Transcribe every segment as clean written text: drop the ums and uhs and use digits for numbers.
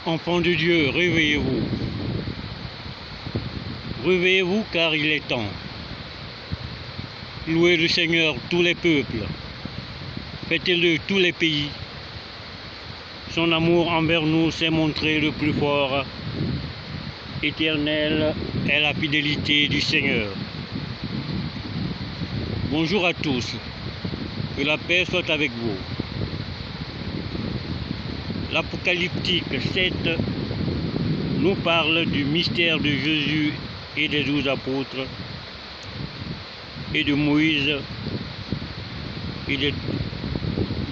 Enfants de Dieu, réveillez-vous. Réveillez-vous car il est temps. Louez le Seigneur tous les peuples. Fêtez-le tous les pays. Son amour envers nous s'est montré le plus fort. Éternelle est la fidélité du Seigneur. Bonjour à tous. Que la paix soit avec vous. L'Apocalyptique 7 nous parle du mystère de Jésus et des 12 apôtres et de Moïse et des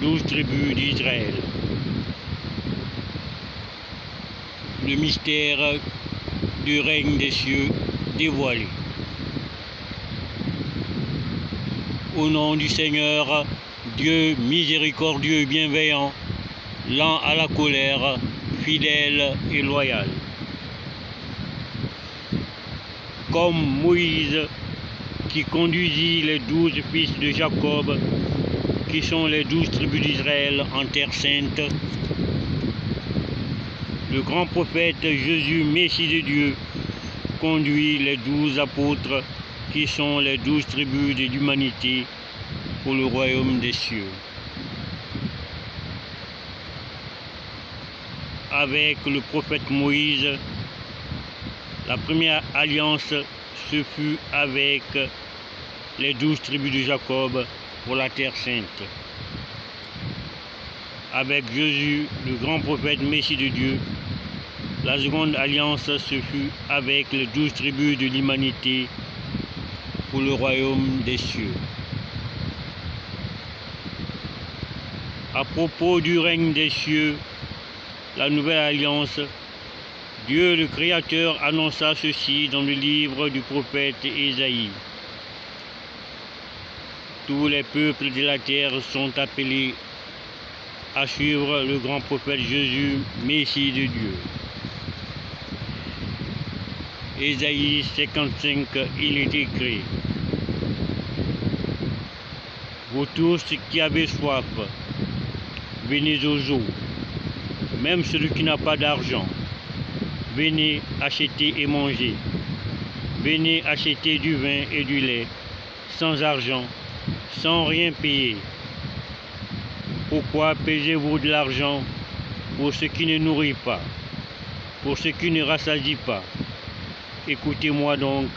12 tribus d'Israël. Le mystère du règne des cieux dévoilé. Au nom du Seigneur, Dieu miséricordieux et bienveillant, lent à la colère, fidèle et loyal. Comme Moïse qui conduisit les 12 fils de Jacob, qui sont les 12 tribus d'Israël en terre sainte, le grand prophète Jésus, Messie de Dieu, conduit les 12 apôtres, qui sont les 12 tribus de l'humanité, pour le royaume des cieux. Avec le prophète Moïse, la première alliance se fut avec les 12 tribus de Jacob pour la terre sainte. Avec Jésus, le grand prophète Messie de Dieu, la seconde alliance se fut avec les 12 tribus de l'humanité pour le royaume des cieux. À propos du règne des cieux, la nouvelle alliance, Dieu le Créateur annonça ceci dans le livre du prophète Ésaïe. Tous les peuples de la terre sont appelés à suivre le grand prophète Jésus, Messie de Dieu. Ésaïe 55, il est écrit: Vous tous qui avez soif, venez aux eaux, même celui qui n'a pas d'argent, venez acheter et manger. Venez acheter du vin et du lait, sans argent, sans rien payer. Pourquoi payez-vous de l'argent pour ce qui ne nourrit pas, pour ce qui ne rassasie pas? Écoutez-moi donc,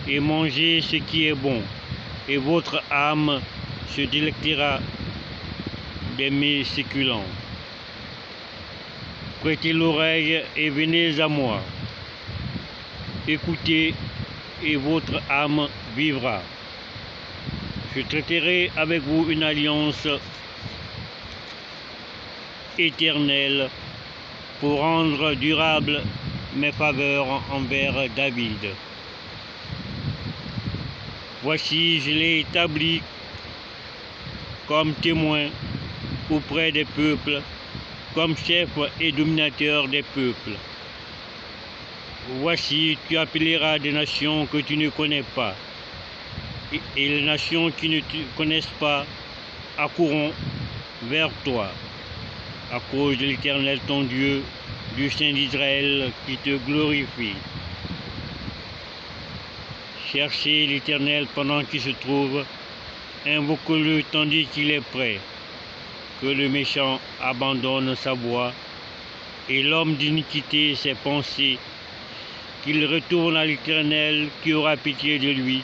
et mangez ce qui est bon, et votre âme se délectera des mets succulents. Prêtez l'oreille et venez à moi. Écoutez, et votre âme vivra. Je traiterai avec vous une alliance éternelle pour rendre durable mes faveurs envers David. Voici, je l'ai établi comme témoin auprès des peuples, comme chef et dominateur des peuples. Voici, tu appelleras des nations que tu ne connais pas, et les nations qui ne te connaissent pas accourront vers toi, à cause de l'Éternel ton Dieu, du Saint d'Israël qui te glorifie. Cherchez l'Éternel pendant qu'il se trouve, invoque-le tandis qu'il est prêt. Que le méchant abandonne sa voie et l'homme d'iniquité ses pensées, qu'il retourne à l'Éternel qui aura pitié de lui,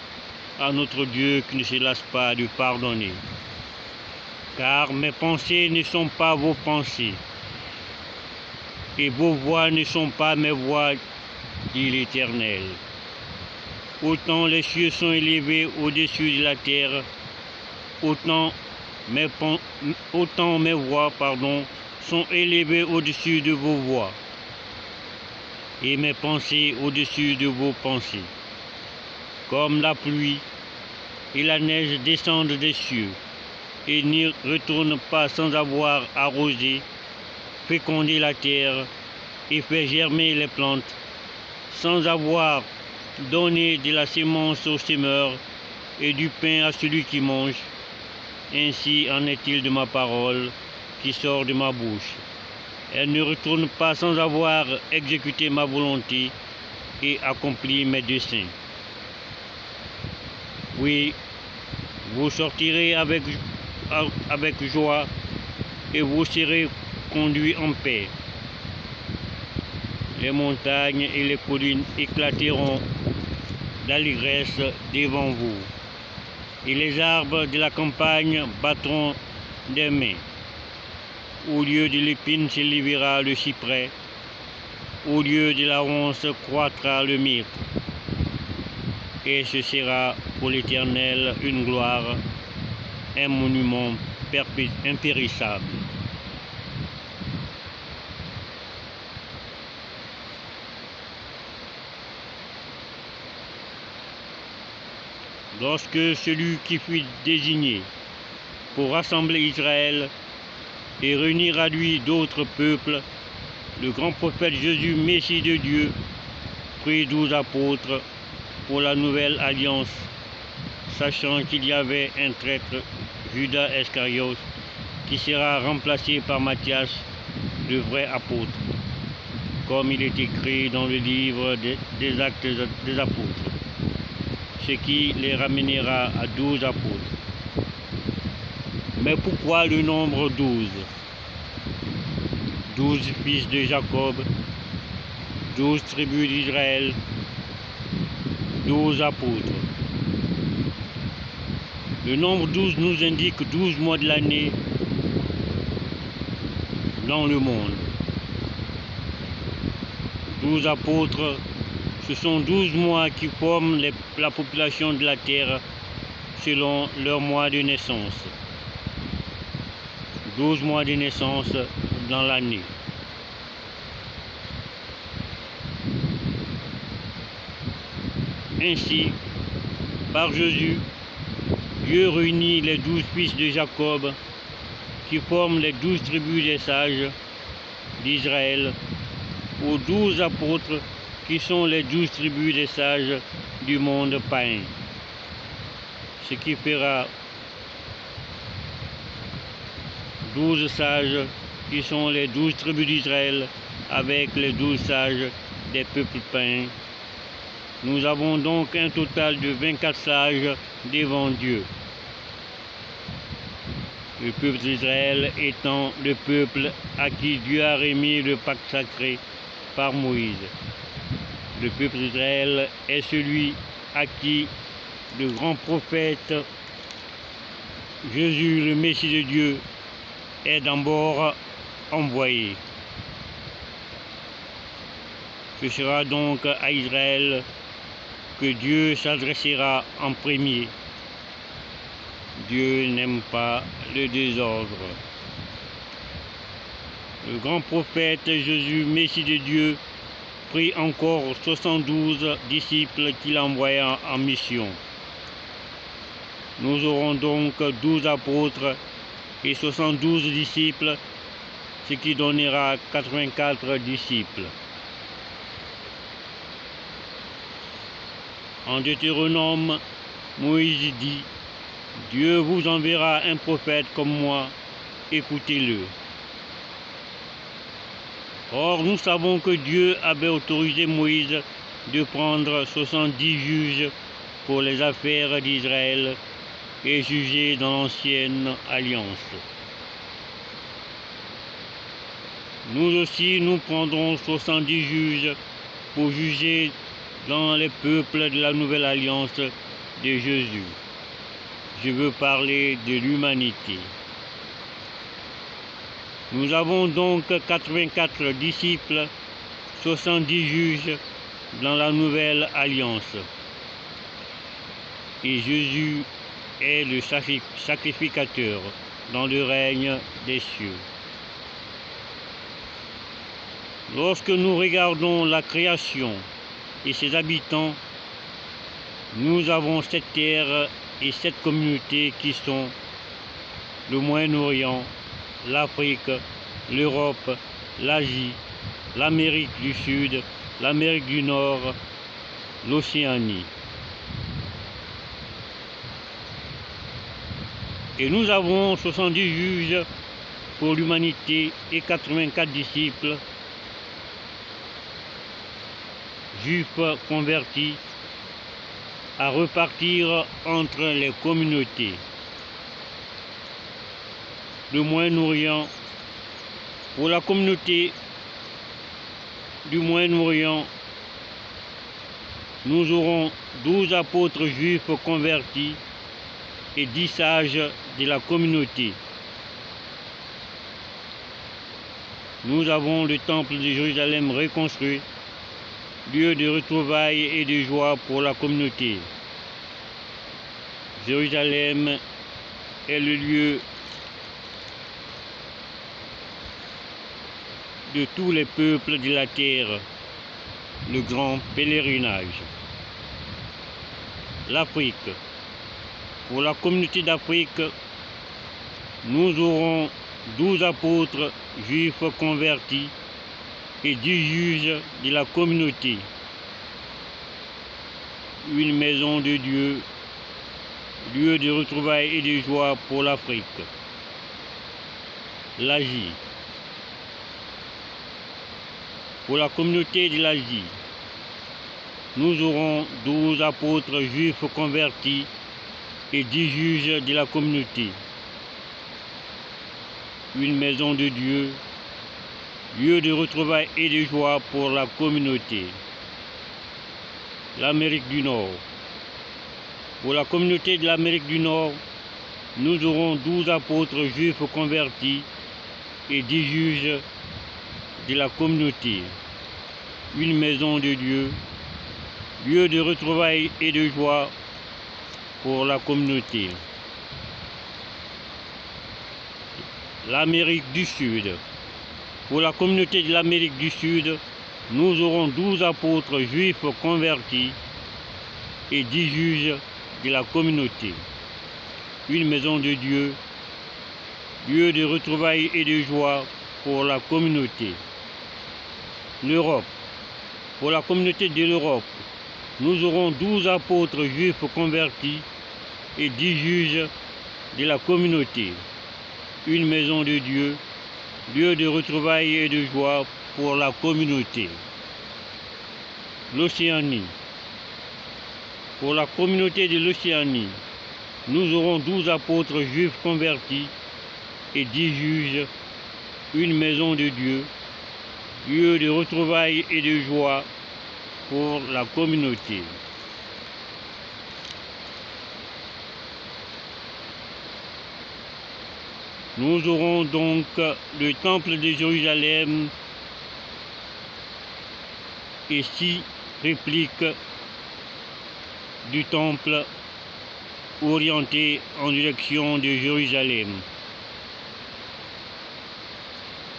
à notre Dieu qui ne se lasse pas de pardonner. Car mes pensées ne sont pas vos pensées, et vos voix ne sont pas mes voix, dit l'Éternel. Autant les cieux sont élevés au-dessus de la terre, autant mes voix sont élevées au-dessus de vos voix, et mes pensées au-dessus de vos pensées. Comme la pluie et la neige descendent des cieux, et n'y retournent pas sans avoir arrosé, fécondé la terre et fait germer les plantes, sans avoir donné de la sémence au semeur et du pain à celui qui mange, ainsi en est-il de ma parole qui sort de ma bouche. Elle ne retourne pas sans avoir exécuté ma volonté et accompli mes desseins. Oui, vous sortirez avec joie et vous serez conduits en paix. Les montagnes et les collines éclateront d'allégresse devant vous, et les arbres de la campagne battront des mains. Au lieu de l'épine s'élèvera le cyprès, au lieu de la ronce croîtra le myrte. Et ce sera pour l'Éternel une gloire, un monument impérissable. Lorsque celui qui fut désigné pour rassembler Israël et réunir à lui d'autres peuples, le grand prophète Jésus, Messie de Dieu, prit 12 apôtres pour la nouvelle alliance, sachant qu'il y avait un traître, Judas Iscariote, qui sera remplacé par Matthias, le vrai apôtre, comme il est écrit dans le livre des Actes des Apôtres, ce qui les ramènera à 12 apôtres. Mais pourquoi le nombre 12 ? 12 fils de Jacob, 12 tribus d'Israël, 12 apôtres. Le nombre 12 nous indique 12 mois de l'année dans le monde. 12 apôtres, ce sont 12 mois qui forment la population de la terre selon leur mois de naissance. 12 mois de naissance dans l'année. Ainsi, par Jésus, Dieu réunit les 12 fils de Jacob qui forment les 12 tribus des sages d'Israël aux 12 apôtres qui sont les 12 tribus des sages du monde païen. Ce qui fera 12 sages qui sont les 12 tribus d'Israël avec les 12 sages des peuples païens. Nous avons donc un total de 24 sages devant Dieu. Le peuple d'Israël étant le peuple à qui Dieu a remis le pacte sacré par Moïse. Le peuple d'Israël est celui à qui le grand prophète Jésus, le Messie de Dieu, est d'abord envoyé. Ce sera donc à Israël que Dieu s'adressera en premier. Dieu n'aime pas le désordre. Le grand prophète Jésus, Messie de Dieu, prit encore 72 disciples qu'il envoya en mission. Nous aurons donc 12 apôtres et 72 disciples, ce qui donnera 84 disciples. En Deutéronome, Moïse dit « Dieu vous enverra un prophète comme moi, écoutez-le. » Or, nous savons que Dieu avait autorisé Moïse de prendre 70 juges pour les affaires d'Israël et juger dans l'ancienne alliance. Nous aussi, nous prendrons 70 juges pour juger dans les peuples de la nouvelle alliance de Jésus. Je veux parler de l'humanité. Nous avons donc 84 disciples, 70 juges dans la nouvelle alliance. Et Jésus est le sacrificateur dans le règne des cieux. Lorsque nous regardons la création et ses habitants, nous avons cette terre et cette communauté qui sont le Moyen-Orient, l'Afrique, l'Europe, l'Asie, l'Amérique du Sud, l'Amérique du Nord, l'Océanie. Et nous avons 70 juges pour l'humanité et 84 disciples juifs convertis à repartir entre les communautés. Le Moyen-Orient, pour la communauté du Moyen-Orient, nous aurons 12 apôtres juifs convertis et 10 sages de la communauté. Nous avons le temple de Jérusalem reconstruit, lieu de retrouvailles et de joie pour la communauté. Jérusalem est le lieu de tous les peuples de la terre, le grand pèlerinage. L'Afrique. Pour la communauté d'Afrique, nous aurons 12 apôtres juifs convertis et 10 juges de la communauté. Une maison de Dieu, lieu de retrouvailles et de joie pour l'Afrique. L'Asie. Pour la communauté de l'Asie, nous aurons 12 apôtres juifs convertis et 10 juges de la communauté. Une maison de Dieu, lieu de retrouvailles et de joie pour la communauté. L'Amérique du Nord. Pour la communauté de l'Amérique du Nord, nous aurons 12 apôtres juifs convertis et 10 juges de la communauté. Une maison de Dieu, lieu de retrouvailles et de joie pour la communauté. L'Amérique du Sud. Pour la communauté de l'Amérique du Sud, nous aurons 12 apôtres juifs convertis et 10 juges de la communauté. Une maison de Dieu, lieu de retrouvailles et de joie pour la communauté. L'Europe. Pour la communauté de l'Europe, nous aurons 12 apôtres juifs convertis et 10 juges de la communauté. Une maison de Dieu, lieu de retrouvailles et de joie pour la communauté. L'Océanie. Pour la communauté de l'Océanie, nous aurons 12 apôtres juifs convertis et 10 juges, une maison de Dieu, lieu de retrouvailles et de joie pour la communauté. Nous aurons donc le temple de Jérusalem et 6 répliques du temple orienté en direction de Jérusalem.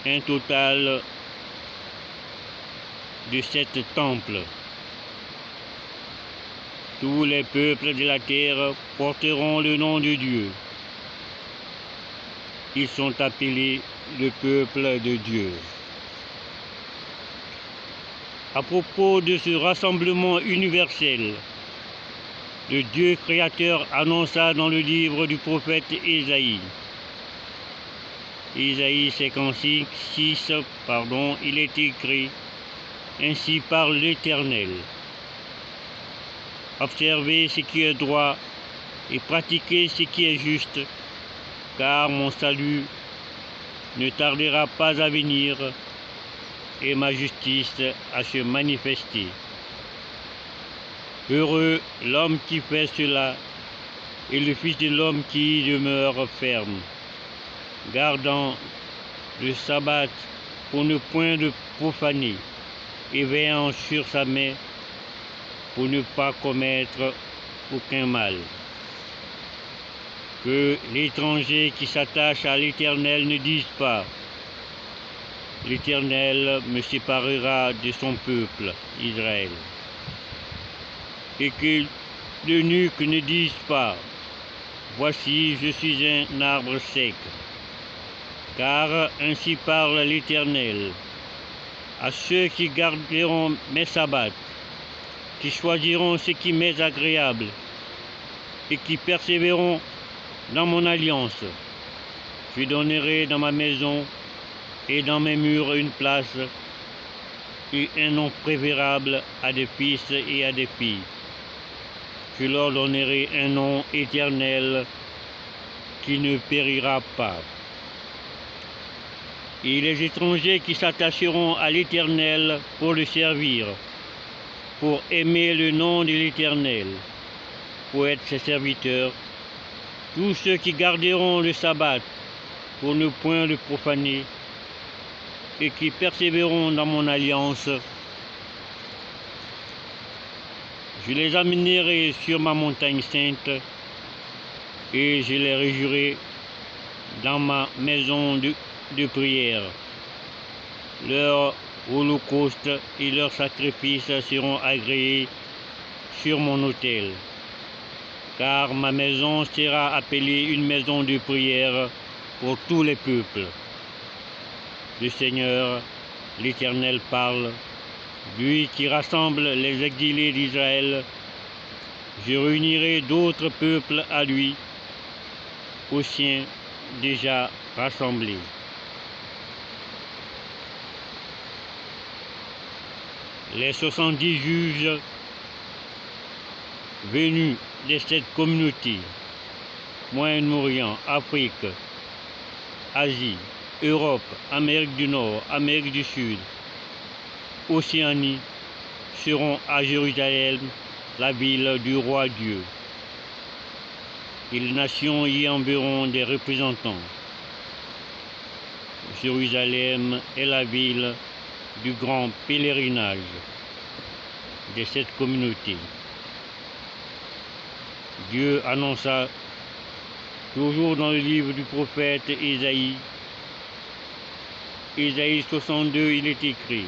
Un total de 7 temples. Tous les peuples de la terre porteront le nom de Dieu. Ils sont appelés le peuple de Dieu. À propos de ce rassemblement universel, le Dieu créateur annonça dans le livre du prophète Ésaïe. Ésaïe 56, 6, il est écrit: Ainsi parle l'Éternel. Observez ce qui est droit et pratiquez ce qui est juste, car mon salut ne tardera pas à venir et ma justice à se manifester. Heureux l'homme qui fait cela et le Fils de l'homme qui y demeure ferme, gardant le sabbat pour ne point le profaner et veillant sur sa main pour ne pas commettre aucun mal. Que l'étranger qui s'attache à l'Éternel ne dise pas: l'Éternel me séparera de son peuple, Israël. Et que l'eunuque ne dise pas: voici, je suis un arbre sec. Car ainsi parle l'Éternel: à ceux qui garderont mes sabbats, qui choisiront ce qui m'est agréable, et qui persévéreront dans mon alliance. Je donnerai dans ma maison et dans mes murs une place et un nom préférable à des fils et à des filles. Je leur donnerai un nom éternel qui ne périra pas. Et les étrangers qui s'attacheront à l'Éternel pour le servir, pour aimer le nom de l'Éternel, pour être ses serviteurs, tous ceux qui garderont le sabbat pour ne point le profaner, et qui persévéreront dans mon alliance, je les amènerai sur ma montagne sainte, et je les réjouirai dans ma maison de prière. Leurs holocaustes et leurs sacrifices seront agréés sur mon autel, car ma maison sera appelée une maison de prière pour tous les peuples. Le Seigneur, l'Éternel parle, lui qui rassemble les exilés d'Israël. Je réunirai d'autres peuples à lui, aux siens déjà rassemblés. Les 70 juges venus de cette communauté, Moyen-Orient, Afrique, Asie, Europe, Amérique du Nord, Amérique du Sud, Océanie, seront à Jérusalem, la ville du roi Dieu. Et les nations y enverront des représentants. Jérusalem est la ville du grand pèlerinage de cette communauté. Dieu annonça toujours dans le livre du prophète Ésaïe. Ésaïe 62, il est écrit: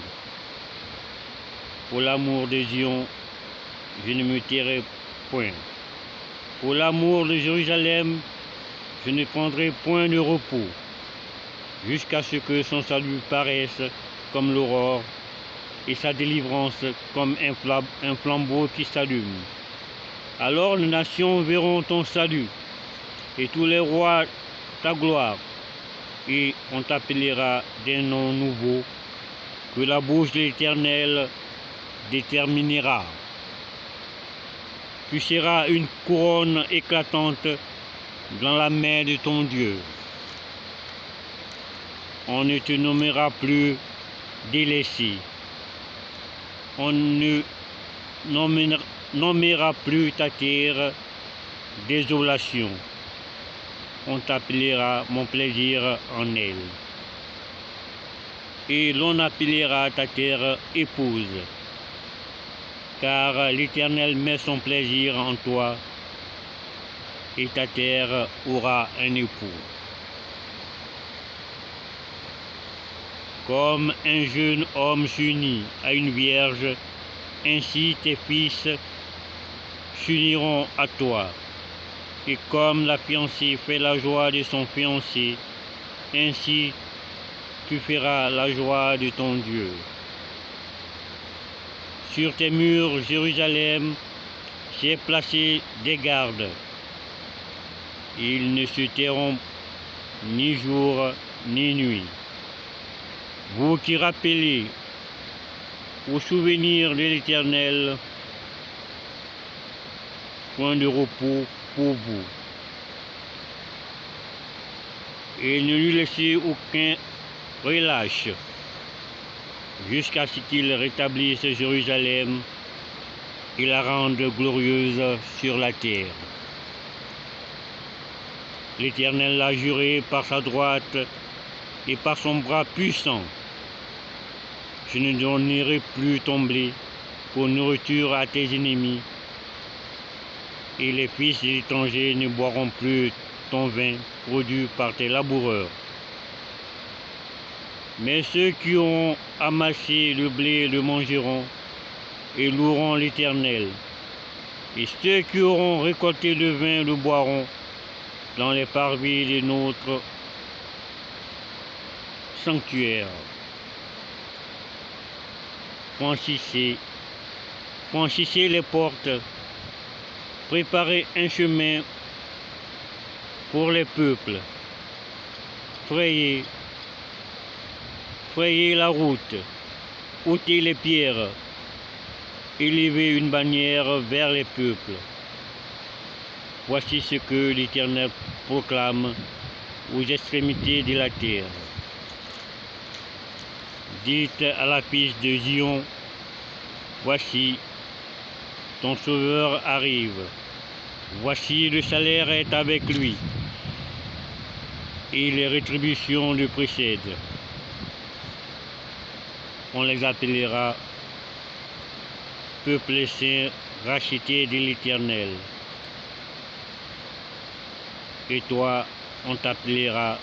pour l'amour de Zion, je ne me tairai point. Pour l'amour de Jérusalem, je ne prendrai point de repos, jusqu'à ce que son salut paraisse comme l'aurore et sa délivrance comme un flambeau qui s'allume. Alors les nations verront ton salut et tous les rois ta gloire, et on t'appellera d'un nom nouveau que la bouche de l'Éternel déterminera. Tu seras une couronne éclatante dans la main de ton Dieu. On ne te nommera plus délaissé. On ne nommera plus ta terre désolation. On t'appellera mon plaisir en elle. Et l'on appellera ta terre épouse, car l'Éternel met son plaisir en toi, et ta terre aura un époux. Comme un jeune homme s'unit à une vierge, ainsi tes fils s'uniront à toi. Et comme la fiancée fait la joie de son fiancé, ainsi tu feras la joie de ton Dieu. Sur tes murs, Jérusalem, j'ai placé des gardes. Ils ne se tairont ni jour ni nuit. Vous qui rappelez au souvenir de l'Éternel, point de repos pour vous. Et ne lui laissez aucun relâche jusqu'à ce qu'il rétablisse Jérusalem et la rende glorieuse sur la terre. L'Éternel l'a juré par sa droite et par son bras puissant. Je ne donnerai plus ton blé pour nourriture à tes ennemis, et les fils des étrangers ne boiront plus ton vin produit par tes laboureurs. Mais ceux qui auront amassé le blé le mangeront et loueront l'Éternel. Et ceux qui auront récolté le vin le boiront dans les parvis de notre sanctuaire. Franchissez les portes, préparez un chemin pour les peuples. frayez la route, ôtez les pierres, élevez une bannière vers les peuples. Voici ce que l'Éternel proclame aux extrémités de la terre. Dites à la fille de Zion, voici, ton sauveur arrive. Voici, le salaire est avec lui, et les rétributions le précèdent. On les appellera peuple saint, racheté de l'Éternel. Et toi, on t'appellera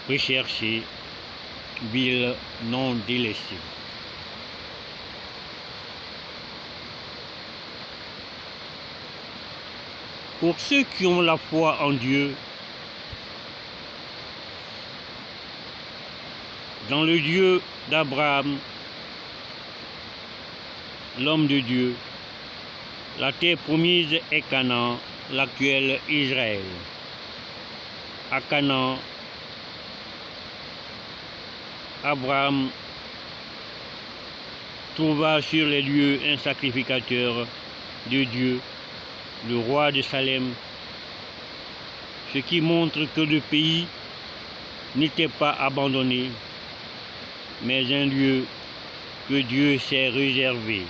recherché, ville non délaissée. Pour ceux qui ont la foi en Dieu, dans le Dieu d'Abraham, l'homme de Dieu, la terre promise est Canaan, l'actuel Israël. À Canaan, Abraham trouva sur les lieux un sacrificateur de Dieu, le roi de Salem, ce qui montre que le pays n'était pas abandonné, mais un lieu que Dieu s'est réservé.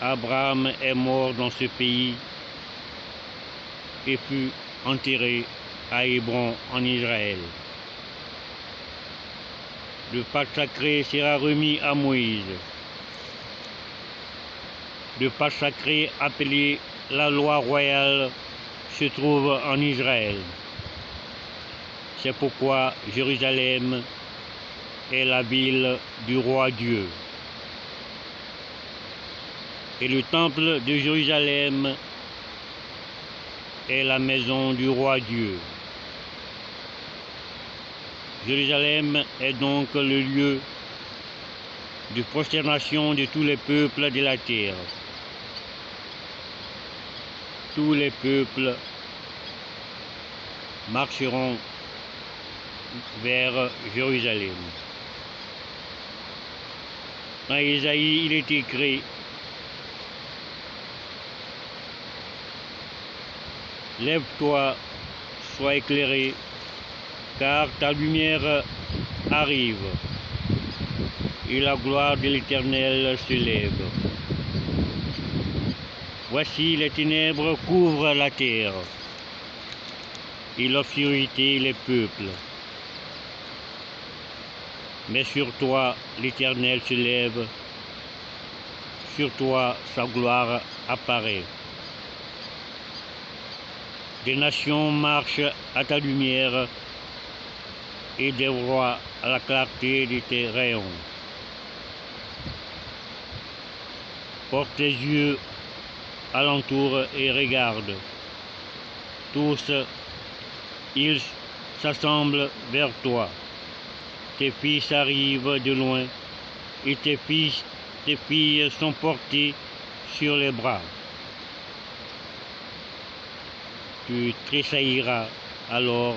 Abraham est mort dans ce pays et fut enterré à Hébron en Israël. Le pacte sacré sera remis à Moïse. Le pacte sacré appelé la loi royale se trouve en Israël. C'est pourquoi Jérusalem est la ville du roi Dieu. Et le temple de Jérusalem est la maison du roi Dieu. Jérusalem est donc le lieu de prosternation de tous les peuples de la terre. Tous les peuples marcheront vers Jérusalem. Dans Isaïe, il est écrit: lève-toi, sois éclairé, car ta lumière arrive, et la gloire de l'Éternel se lève. Voici, les ténèbres couvrent la terre, et l'obscurité les peuples. Mais sur toi, l'Éternel se lève, sur toi, sa gloire apparaît. Des nations marchent à ta lumière, et des rois à la clarté de tes rayons. Porte tes yeux alentour et regarde. Tous, ils s'assemblent vers toi. Tes fils arrivent de loin, et tes filles sont portées sur les bras. Tu tressailliras alors,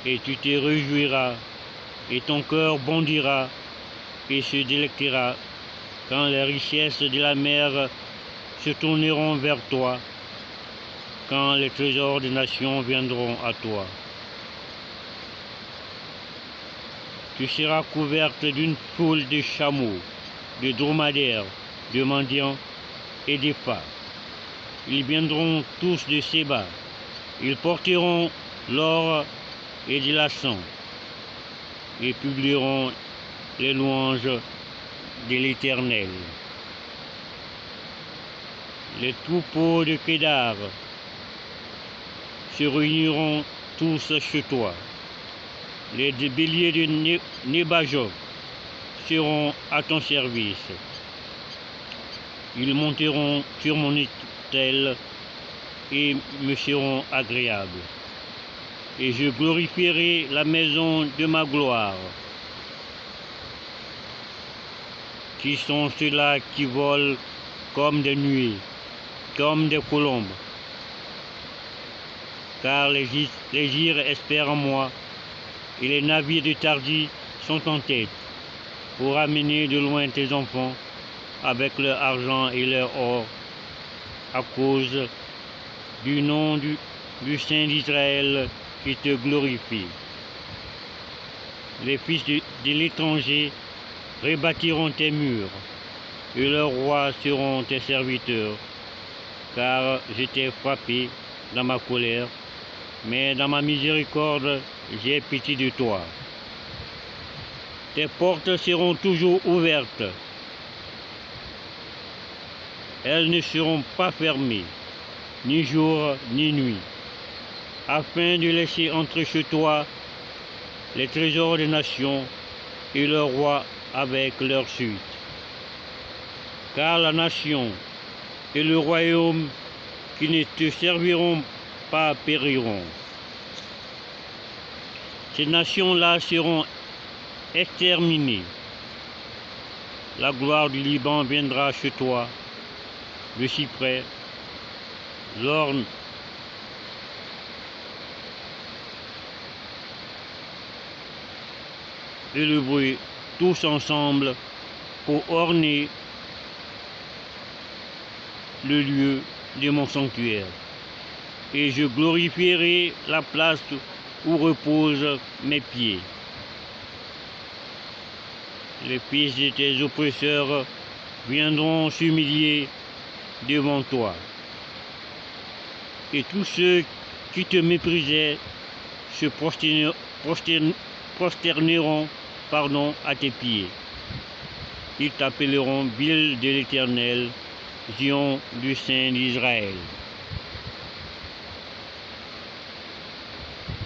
et tu te réjouiras, et ton cœur bondira et se délectera quand les richesses de la mer se tourneront vers toi, quand les trésors des nations viendront à toi. Tu seras couverte d'une foule de chameaux, de dromadaires, de mendiants et de femmes. Ils viendront tous de Séba. Ils porteront l'or et de l'argent et publieront les louanges de l'Éternel. Les troupeaux de Kédar se réuniront tous chez toi. Les béliers de Nébajok seront à ton service. Ils monteront sur mon autel et me seront agréables. Et je glorifierai la maison de ma gloire. Qui sont ceux-là qui volent comme des nuées, comme des colombes, car les gires espèrent en moi, et les navires de Tardy sont en tête, pour amener de loin tes enfants, avec leur argent et leur or, à cause du nom du Saint d'Israël qui te glorifie. Les fils de l'étranger rebâtiront tes murs, et leurs rois seront tes serviteurs, car je t'ai frappé dans ma colère, mais dans ma miséricorde, j'ai pitié de toi. Tes portes seront toujours ouvertes, elles ne seront pas fermées, ni jour ni nuit, afin de laisser entrer chez toi les trésors des nations et leurs rois avec leur suite. Car la nation et le royaume qui ne te serviront pas périront. Ces nations-là seront exterminées. La gloire du Liban viendra chez toi, le cyprès, l'orne, et le bruit, tous ensemble, pour orner le lieu de mon sanctuaire. Et je glorifierai la place où reposent mes pieds. Les fils de tes oppresseurs viendront s'humilier devant toi. Et tous ceux qui te méprisaient se prosterneront à tes pieds. Ils t'appelleront ville de l'Éternel, Zion du Saint d'Israël.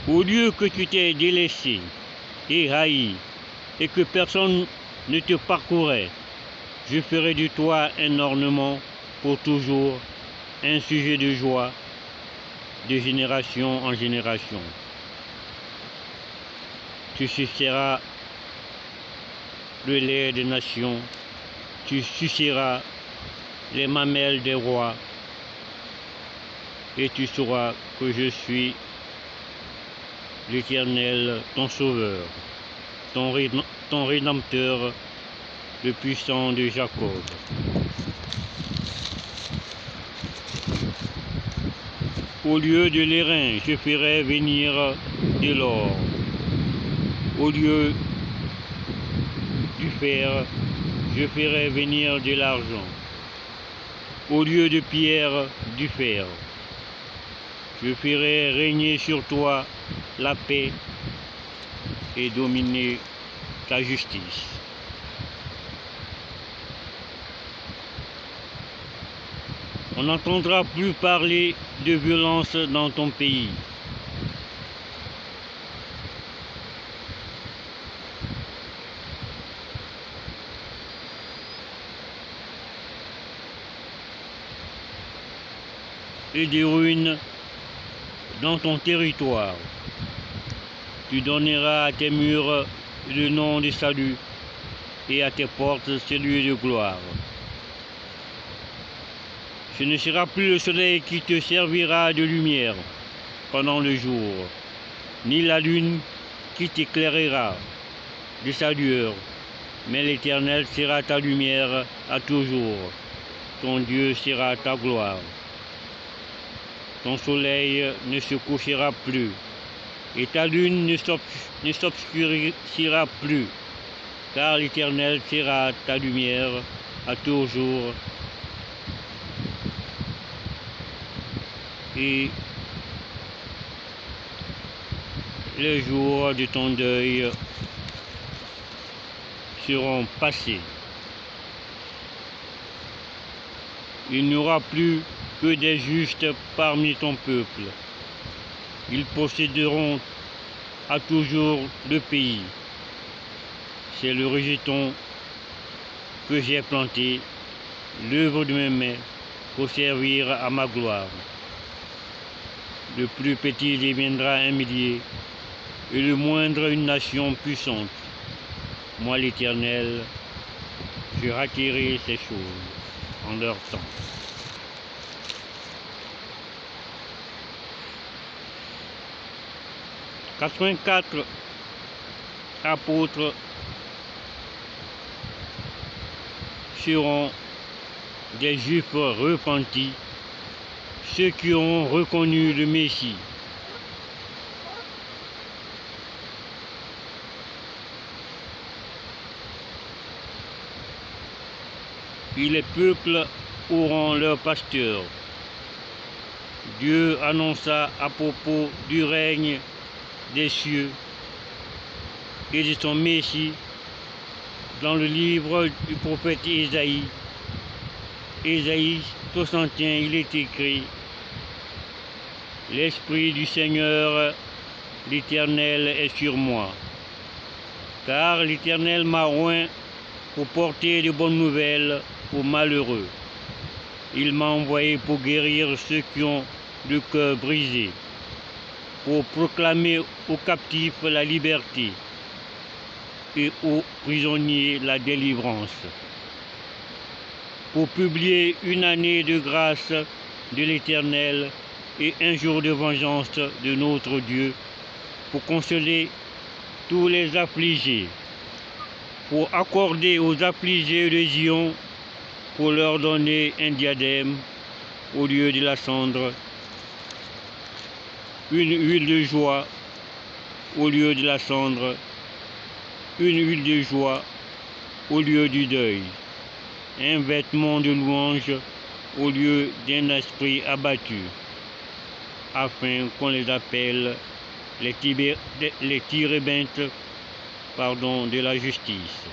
Au lieu que tu t'es délaissé et haï, et que personne ne te parcourait, je ferai de toi un ornement pour toujours, un sujet de joie, de génération en génération. Tu suceras le lait des nations, tu suceras les mamelles des rois, et tu sauras que je suis l'Éternel, ton Sauveur, ton Rédempteur, le puissant de Jacob. Au lieu de l'airain, je ferai venir de l'or. Au lieu du fer, je ferai venir de l'argent. Au lieu de pierre, du fer. Je ferai régner sur toi la paix et dominer ta justice. On n'entendra plus parler de violence dans ton pays. Et des ruines dans ton territoire. Tu donneras à tes murs le nom de salut et à tes portes celui de gloire. Ce ne sera plus le soleil qui te servira de lumière pendant le jour, ni la lune qui t'éclairera de sa lueur, mais l'Éternel sera ta lumière à toujours, ton Dieu sera ta gloire. Ton soleil ne se couchera plus, et ta lune ne s'obscurcira plus, car l'Éternel sera ta lumière à toujours, et les jours de ton deuil seront passés. Il n'y aura plus que des justes parmi ton peuple. Ils posséderont à toujours le pays. C'est le rejeton que j'ai planté, l'œuvre de mes mains, pour servir à ma gloire. Le plus petit deviendra un millier, et le moindre une nation puissante. Moi, l'Éternel, je ratirerai ces choses en leur temps. 84 apôtres seront des Juifs repentis, ceux qui ont reconnu le Messie. Et les peuples auront leur pasteur. Dieu annonça à propos du règne des cieux et de son Messie dans le livre du prophète Ésaïe. Ésaïe 61, il est écrit: L'Esprit du Seigneur, l'Éternel, est sur moi, car l'Éternel m'a oint pour porter de bonnes nouvelles aux malheureux. Il m'a envoyé pour guérir ceux qui ont le cœur brisé, pour proclamer aux captifs la liberté et aux prisonniers la délivrance, pour publier une année de grâce de l'Éternel et un jour de vengeance de notre Dieu, pour consoler tous les affligés, pour accorder aux affligés de Zion, pour leur donner un diadème au lieu de la cendre, une huile de joie au lieu de la cendre, une huile de joie au lieu du deuil, un vêtement de louange au lieu d'un esprit abattu, afin qu'on les appelle les térébintes de la justice,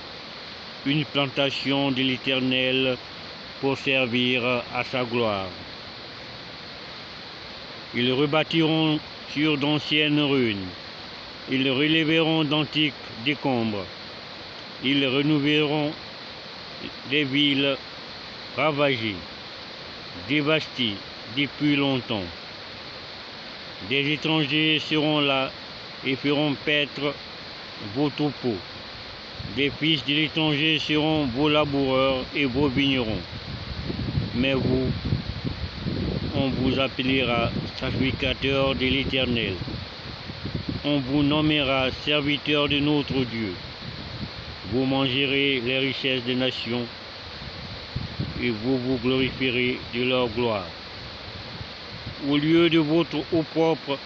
une plantation de l'Éternel pour servir à sa gloire. Ils rebâtiront sur d'anciennes ruines, ils relèveront d'antiques décombres, ils renouvelleront des villes ravagées, dévastées depuis longtemps. Des étrangers seront là et feront paître vos troupeaux. Des fils de l'étranger seront vos laboureurs et vos vignerons. Mais vous, on vous appellera sacrificateur de l'Éternel. On vous nommera serviteur de notre Dieu. Vous mangerez les richesses des nations et vous vous glorifierez de leur gloire. Au lieu de votre eau propre,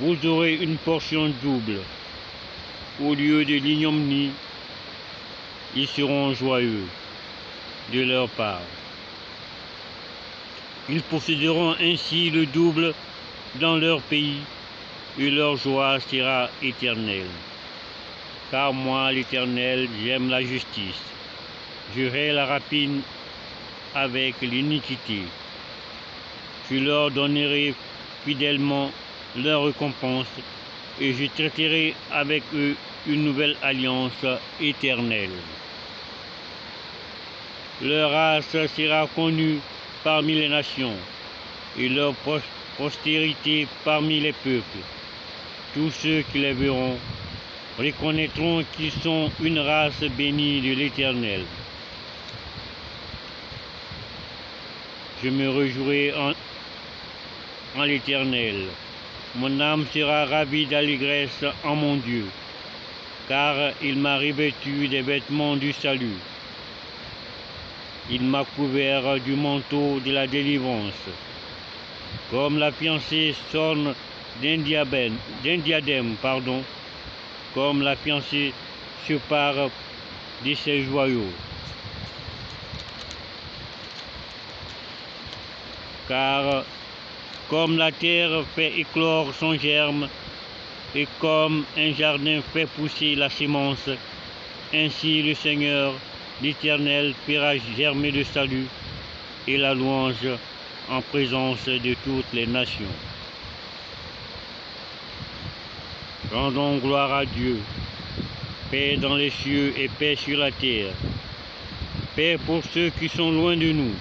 vous aurez une portion double. Au lieu de l'ignominie, ils seront joyeux de leur part. Ils posséderont ainsi le double dans leur pays, et leur joie sera éternelle. Car moi, l'Éternel, j'aime la justice. Je hais la rapine avec l'iniquité. Je leur donnerai fidèlement leur récompense, et je traiterai avec eux une nouvelle alliance éternelle. Leur race sera connue parmi les nations, et leur postérité parmi les peuples. Tous ceux qui les verront reconnaîtront qu'ils sont une race bénie de l'Éternel. Je me réjouirai en l'Éternel. Mon âme sera ravie d'allégresse en mon Dieu, car il m'a revêtu des vêtements du salut. Il m'a couvert du manteau de la délivrance. Comme la fiancée s'orne d'un diadème, comme la fiancée se pare de ses joyaux. Car comme la terre fait éclore son germe, et comme un jardin fait pousser la sémence, ainsi le Seigneur, l'Éternel, fera germer le salut et la louange en présence de toutes les nations. Rendons gloire à Dieu, paix dans les cieux et paix sur la terre, paix pour ceux qui sont loin de nous,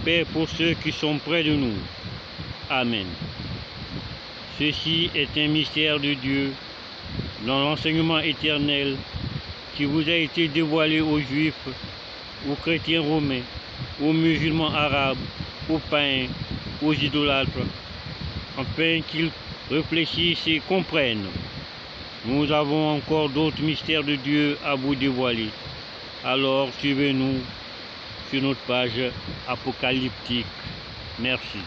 paix pour ceux qui sont près de nous. Amen. Ceci est un mystère de Dieu dans l'enseignement éternel qui vous a été dévoilé aux Juifs, aux chrétiens romains, aux musulmans arabes, aux païens, aux idolâtres, afin qu'ils réfléchissent et comprennent Nous avons encore d'autres mystères de Dieu à vous dévoiler. Alors suivez-nous sur notre page apocalyptique. Merci.